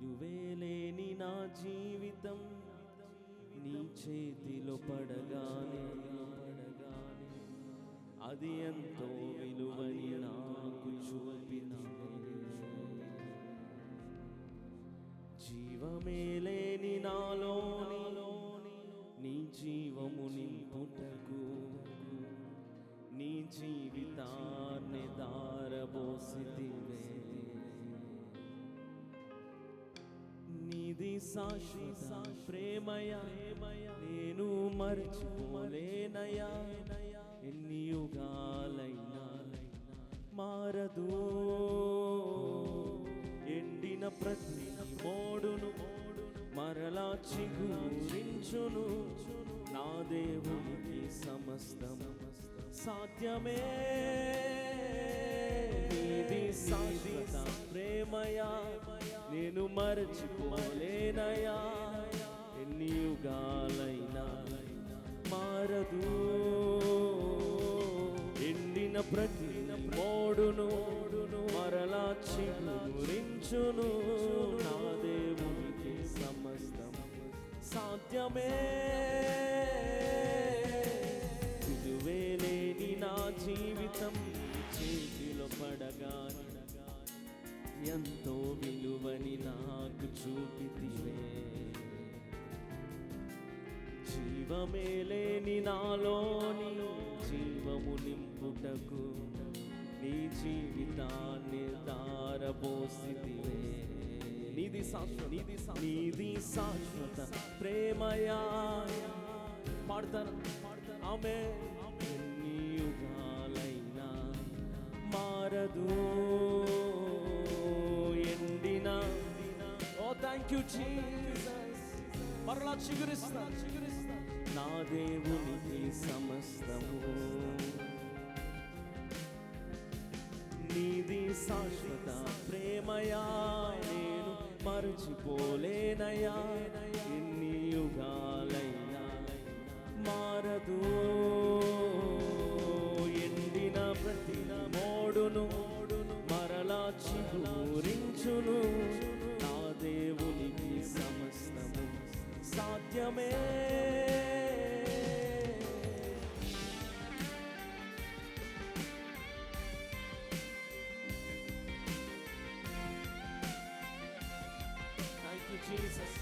విలువేలేని నా జీవితం నీ చేతిలో పడగానే అది ఎంతో విలువని నాకు చూపినవే. జీవమేలేని నాలోని నీ జీవము నింపుటకు నీ జీవితాన్ని దారబోసితివే. నీది శాశ్వత ప్రేమయా నేను మర్చిపోలేనయా. ఎన్ని యుగాలైనా మారదు. ఎండిన ప్రతి మోడును మరలా చిగురించును. నా దేవునికి సమస్తం సాధ్యమే. నీది శాశ్వత ప్రేమయా నేను మరచిపోలేనయా. ఎన్ని యుగాలైనా మారదు. ఎండిన ప్రతి మోడును మరలా చిగురించును. నా దేవునికి సమస్తం సాధ్యమే. విలువేలేని నా జీవితం చేతిలో పడగానే ఎంతో విలువని నాకు చూపితివే. జీవమేలేని నాలోని జీవము నింపుటకు నీ జీవితాన్ని దారబోసితివే. నీది శాశ్వత ప్రేమయా. పాడతాను ఆమె. ఎన్ని యుగాలైనా మారదు. ఎండిన ఓ థ్యాంక్ యూ జీసస్ మరలా చిగురిస్తా. నా దేవునికి సమస్తము. నీది శాశ్వత ప్రేమయా నేను మరచిపోలేనయా. ఎన్ని యుగాలైనా మారదు. ఎండిన ప్రతి మోడును మరలా చిగురించును. నా దేవునికి సమస్తము సాధ్యమే. Thank you, Jesus.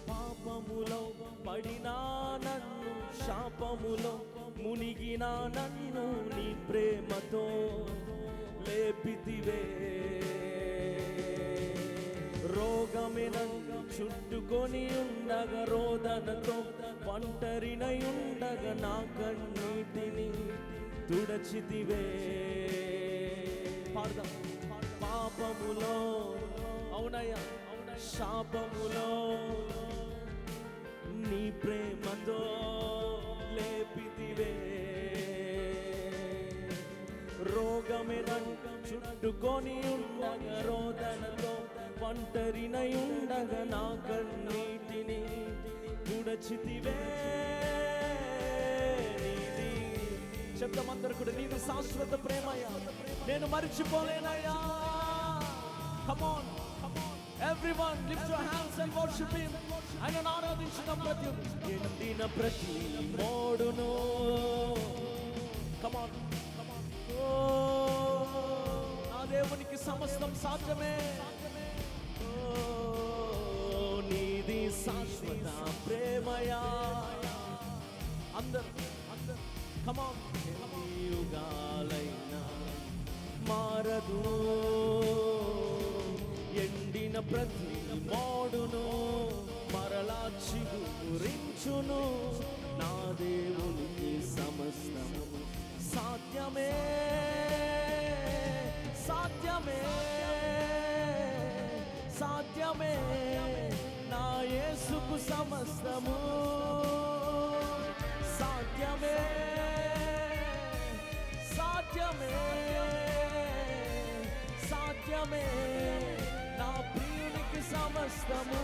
పాపములో పడినా నన్ను, శాపములో మునిగినా నన్ను నీ ప్రేమతో లేపితివే. రోగమే నన్ను చుట్టుకొని ఉండగా, రోదనతో ఒంటరినై ఉండగా నా కన్నీటిని తుడచితివే. పాడదాం. పాపములో అవునయ్యా, శాపములో నీ ప్రేమతో లేపితివే. రోగమే నన్ను చుట్టుకొని ఉండగా, రోదనతో ఒంటరినై ఉండగా నా కన్నీటిని తుడచితివే. నీది శబ్దమందరూ కూడా నీది శాశ్వత ప్రేమయా నేను మరిచిపోలేనయ్యా. Come on, everyone lift your hands and worship him. ఆయన ఆరాధించిన ప్రతి ఎండిన ప్రతి మోడును Come on, నా దేవునికి సమస్తం సాధ్యమే. నీది శాశ్వత ప్రేమయా. అందరూ Come on, యుగాలైనా మారదు. ఎండిన ప్రతి మోడును మరలా చిగురించును. నా దేవునికి సమస్తము సాధ్యమే. సాధ్యమే, సాధ్యమే. నా యేసుకు సమస్తము సాధ్యమే సాధ్యమే సాధ్యమే నా ప్రియునికి సమస్తము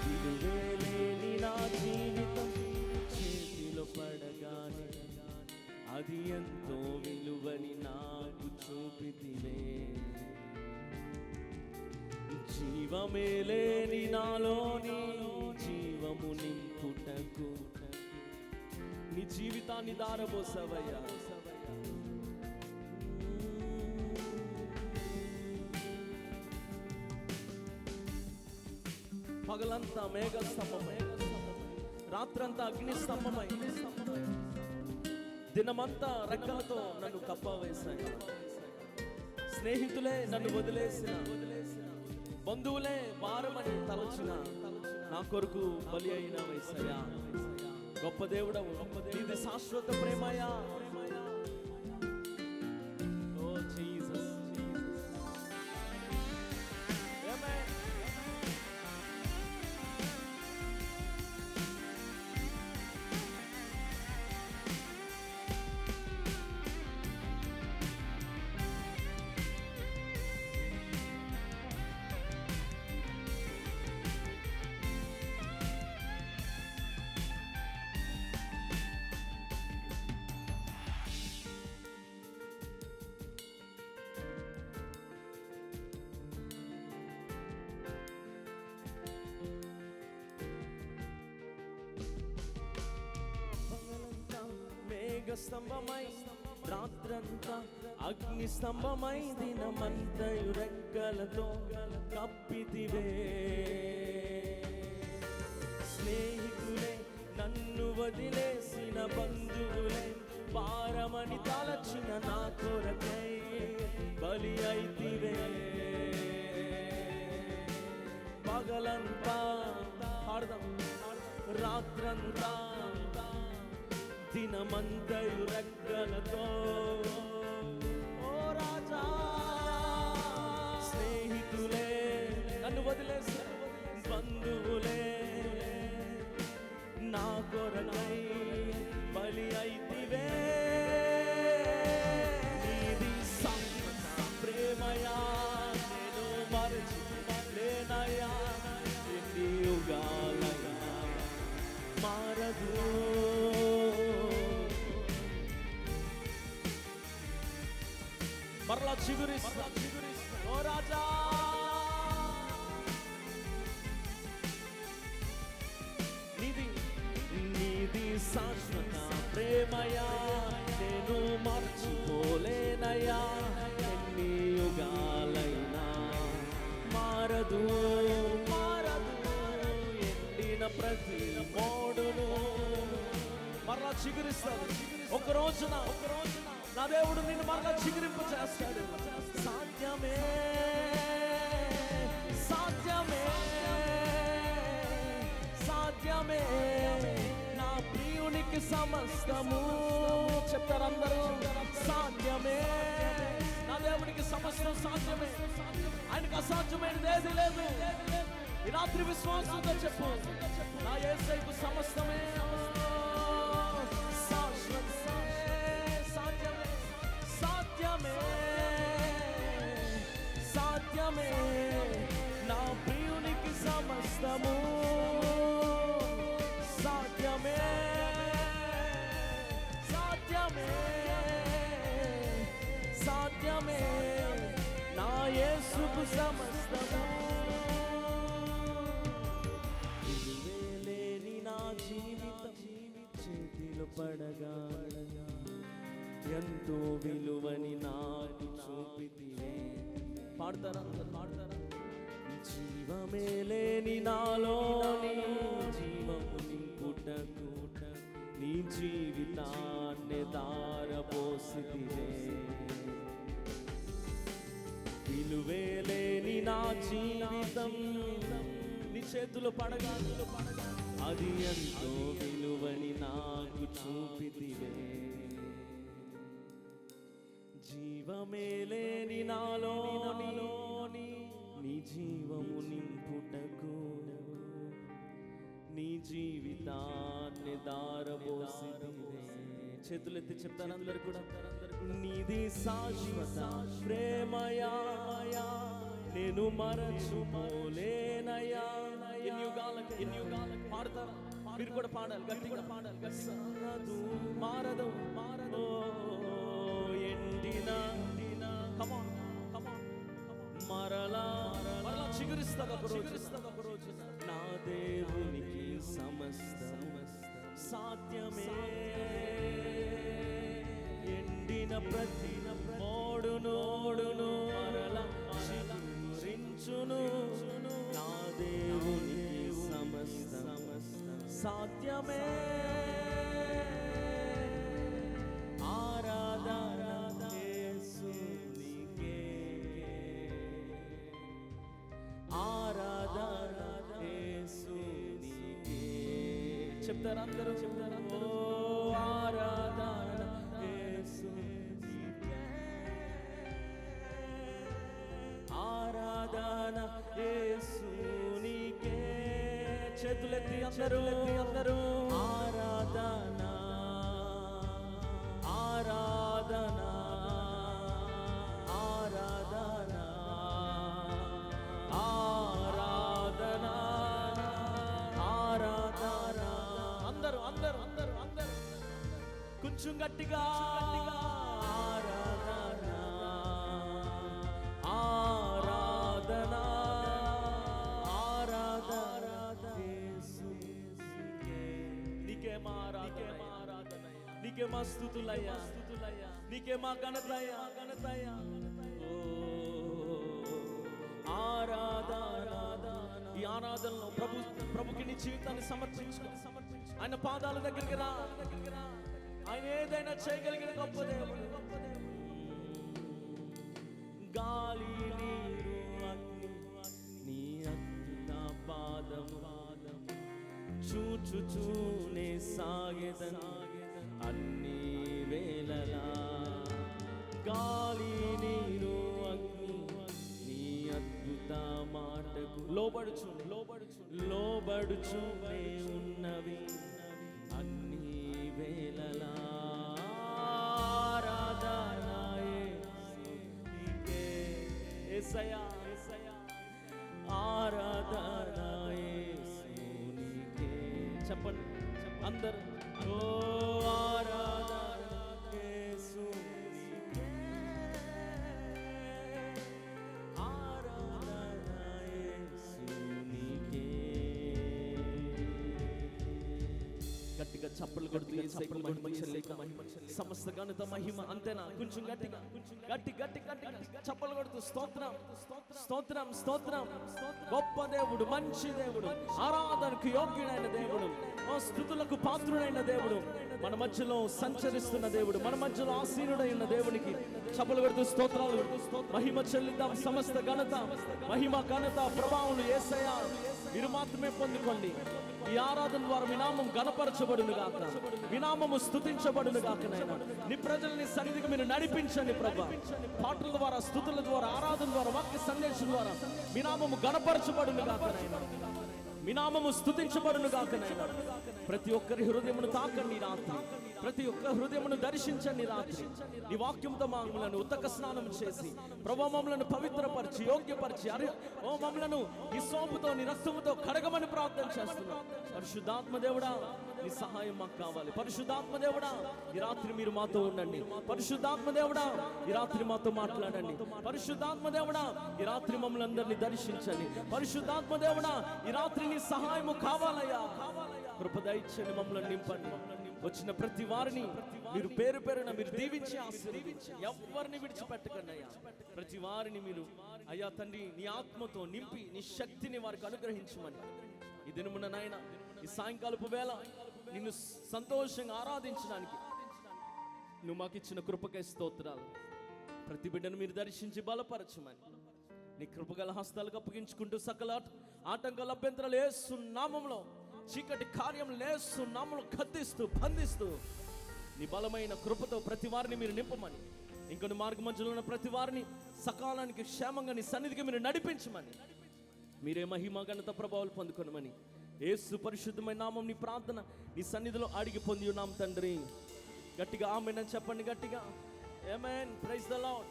విలువేలేని నా జీవితం చేతిలో పడగానే అది ఎంతో విలువని నాకు చూపితివే జీవమే లేని నాలోని జీవము నింపుటకు నీ జీవితాన్ని దారబోసవయ్యా పగలంతా మేఘ స్తంభమై రాత్రంతా అగ్ని స్తంభమై దినమంతా రెక్కలతో నన్ను కప్పవేశాయి స్నేహితులే నన్ను వదిలేసిన బంధువులే భారమని తలచిన నా కొరకు బలి అయిన యేసయ్యా గొప్ప దేవుడవు ఇది శాశ్వత ప్రేమయా ఓ జీసస్ ఆమేన్ స్తంభమై రాత్రంతా అగ్ని స్తంభమై దినమంతయు రెక్కలతో కప్పితివే స్నేహితులే నన్ను వదిలేసిన బంధువులే భారమని తలచిన నా కొరకై బలి అయితివే పగలంతా ఆడదాం రాత్రంతా దినమంతయు రెక్కలతో ఓ రాజా స్నేహితులే నన్ను వదిలేసి బంధువులే నా కొరకై బలి అయితివే నీది శాశ్వత ప్రేమయా నేను మరచిపోలేనయ్యా ఎన్ని యుగాలైనా మారదు మరలా చిగురిస్తా ఓ రాజా నీది శాశ్వత ప్రేమయా నేను మర్చిపోలేనయ్యా ఎన్ని యుగాలైనా మారదు మారదు ఎండిన ప్రతి మోడును మరలా చిగురిస్తాడు ఒక రోజున నా దేవుడు నిన్ను మరలా చిగురింప చేస్తాడు సాధ్యమే సాధ్యమే సాధ్యమే నా ప్రియునికి సమస్తము చెప్తారు అందరూ సాధ్యమే నా దేవునికి సమస్తం సాధ్యమే ఆయనకు అసాధ్యమైనది ఏది లేదు ఈ రాత్రి విశ్వాసంతో చెప్పు నా యేసయ్యకు సమస్తమే సాధ్యమే నా ప్రియునికి సమస్తము సాధ్యమే సాధ్యమే సాధ్యమే నా యేసుకు సమస్తము విలువేలేని నా జీవితం చేతిలో పడగా ఎంతో విలువని నాకు చూపితివే పాడతారా పాడతారా జీవమే లేని నాలోని జీవము నింపుటకు నీ జీవితాన్ని దారబోసితివే విలువే లేని నా జీవితం నీ చేతులు పడగా అది ఎంతో విలువని నాకు చూపితివే జీవమే లేని నాలోని నీ జీవము నింపుటకు నీ జీవితాన్ని దారబోసిదివే. చేతులెత్తి చెప్తాను అందరు కూడా, నీది శాశ్వత ప్రేమయా నేను మరచిపోలేనయా. ఎన్ని యుగాలకు పాడతారా? మీరు కూడా పాడాలి, గట్టిగా పాడాలి. మారదు మారదు ఎండిన మరలా చిగురిస్తుంది ఒక రోజు. నా దేవునికి సమస్త సాధ్యమే. ఎండిన ప్రతి మోడును మరలా చిగురించును. నా దేవునికి సమస్త సాధ్యమే. ఆరాధన యేసునికే, ఆరాధన యేసునికే. చెప్తారు అందరూ, ఓ ఆరాధన యేసునికే, ఆరాధన యేసునికే. చేతులెత్తి అందరూ ఆరాధన ఆరాధన ఆరాధన ఆరాధన ఆరాధన. అందరూ కొంచెం గట్టిగా ఆరాధన ఆరాధన ఆరాధన నీకే మా ఆరాధన, నీకే మా స్తుతులయ్యా, నీకే మా ఘనతయ్యా. ఓ ఆరాధన. ఈ ఆరాధనలో ప్రభుకి నీ జీవితాన్ని సమర్పించు. ఆయన పాదాల దగ్గరికి రా. ఆయన ఏదైనా చేయగలిగిన గొప్ప దేవుడు. గాలి నీరు అగ్ని నీ అద్భుత పాదము చూచుచూనే సాగెదను అన్ని వేళలా. గాలి నీరు అగ్ని నీ అద్భుత మాటకు లోబడుచునే ఉన్నవి అన్ని వేళలా. ఆరాధన యేసునికే, యేసయ్యా ఆరాధన యేసునికే. చెప్పండి అందరూ, ఓ ఆరాధన యేసునికే, ఆరాధన యేసునికే. గట్టిగా చప్పలు కొడుతూ సమస్త ఘనత మహిమ. అంతేనా? కొంచెం గట్టిగా చప్పలు కొడుతూ స్తోత్రం. గొప్ప దేవుడు, మంచి దేవుడు, ఆరాధనకు యోగ్యుడైన దేవుడు, స్తుతులకు పాత్రుడైన దేవుడు, మన మధ్యలో సంచరిస్తున్న దేవుడు, మన మధ్యలో ఆసీనుడైన దేవునికి చప్పలు కొడుతూ స్తోత్రాలు మహిమ చెల్లిద్దాం. సమస్త ఘనత మహిమ ఘనత ప్రభావం యేసయ్యా మీరు మాత్రమే పొందుకోండి. ఈ ఆరాధన ద్వారా మీ నామం గణపరచబడును గాక, మీ నామము స్తుతించబడును గాక. నాయనా నీ ప్రజల్ని సన్నిధికి మీరు నడిపించండి ప్రభా. పాటల ద్వారా, స్తుతుల ద్వారా, ఆరాధన ద్వారా, వాక్య సందేశం ద్వారా మీ నామము గణపరచబడును గాక. నాయనా మీ నామము స్తుతించబడును గాక. నాయనా ప్రతి ఒక్కరి హృదయమును తాకండి రాత్రి, ప్రతి ఒక్క హృదయమును దర్శించండి రాత్రి. నీ వాక్యంతో మమ్మలను ఉత్తక స్నానం చేసి ప్రభు మమ్మలను పవిత్రపరిచి యోగ్యపరిచి ఓ మమ్మలను నీ సోపుతో నీ రక్తముతో కడగమని ప్రార్థన చేస్తున్నాం. పరిశుద్ధాత్మ దేవుడా నీ సహాయం మాకు కావాలి. పరిశుద్ధాత్మ దేవుడా ఈ రాత్రి మీరు మాతో ఉండండి. పరిశుద్ధాత్మ దేవుడా ఈ రాత్రి మాతో మాట్లాడండి. పరిశుద్ధాత్మ దేవుడా ఈ రాత్రి మమ్మల్ని అందరినీ దర్శించండి. పరిశుద్ధాత్మ దేవుడా ఈ రాత్రి నీ సహాయము కావాలయ్యా. కృప దయచేయండి, మమ్మల్ని నింపండి. వచ్చిన ప్రతి వారిని మీరు పేరు పేరున మీరు దీవించి ఆశీర్వదించి ఎవరిని విడిచిపెట్టకండి అయ్యా. ప్రతి వారిని మీరు అయ్యా తండ్రి నీ ఆత్మతో నింపి నీ శక్తిని వారికి అనుగ్రహించమని ఈ దినమున నాయన ఈ సాయంకాలపు వేళ నిన్ను సంతోషంగా ఆరాధించడానికి నువ్వు మాకు ఇచ్చిన కృపకై స్తోత్రాలు. ప్రతి బిడ్డను మీరు దర్శించి బలపరచమని నీ కృపగల హస్తాలకు అప్పగించుకుంటూ సకల ఆటంకాల అభ్యంతరాలు యేసు నామములో చీకటి కార్యం యేసు నామములో ఖండిస్తూ బంధిస్తూ నీ బలమైన కృపతో ప్రతి వారిని మీరు నింపమని, ఇంకొన్ని మార్గ మధ్యలో ఉన్న ప్రతి వారిని సకాలానికి క్షేమంగా నీ సన్నిధికి మీరు నడిపించమని, మీరే మహిమ ఘనత ప్రభావాలు పొందుకొనమని యేసు పరిశుద్ధమైన నామం నీ ప్రార్థన నీ సన్నిధిలో అడిగి పొంది ఉన్నాం తండ్రి. గట్టిగా ఆమేన్ అని చెప్పండి, గట్టిగా ఆమేన్. Praise the lord.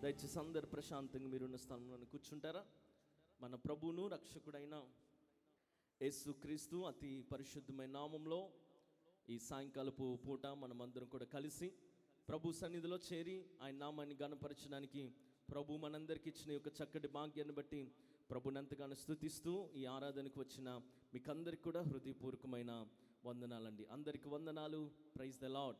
దయచేసి అందరు ప్రశాంతంగా మీరున్న స్థలంలో కూర్చుంటారా? మన ప్రభువును రక్షకుడైన యేసుక్రీస్తు అతి పరిశుద్ధమైన నామంలో ఈ సాయంకాలపు పూట మనమందరం కూడా కలిసి ప్రభు సన్నిధిలో చేరి ఆయన నామాన్ని గణపరచడానికి ప్రభు మనందరికి ఇచ్చిన యొక్క చక్కటి భాగ్యాన్ని బట్టి ప్రభుని ఎంతగానో స్తుతిస్తూ ఈ ఆరాధనకు వచ్చిన మీకందరికి కూడా హృదయపూర్వకమైన వందనాలండి. అందరికి వందనాలు. Praise the lord.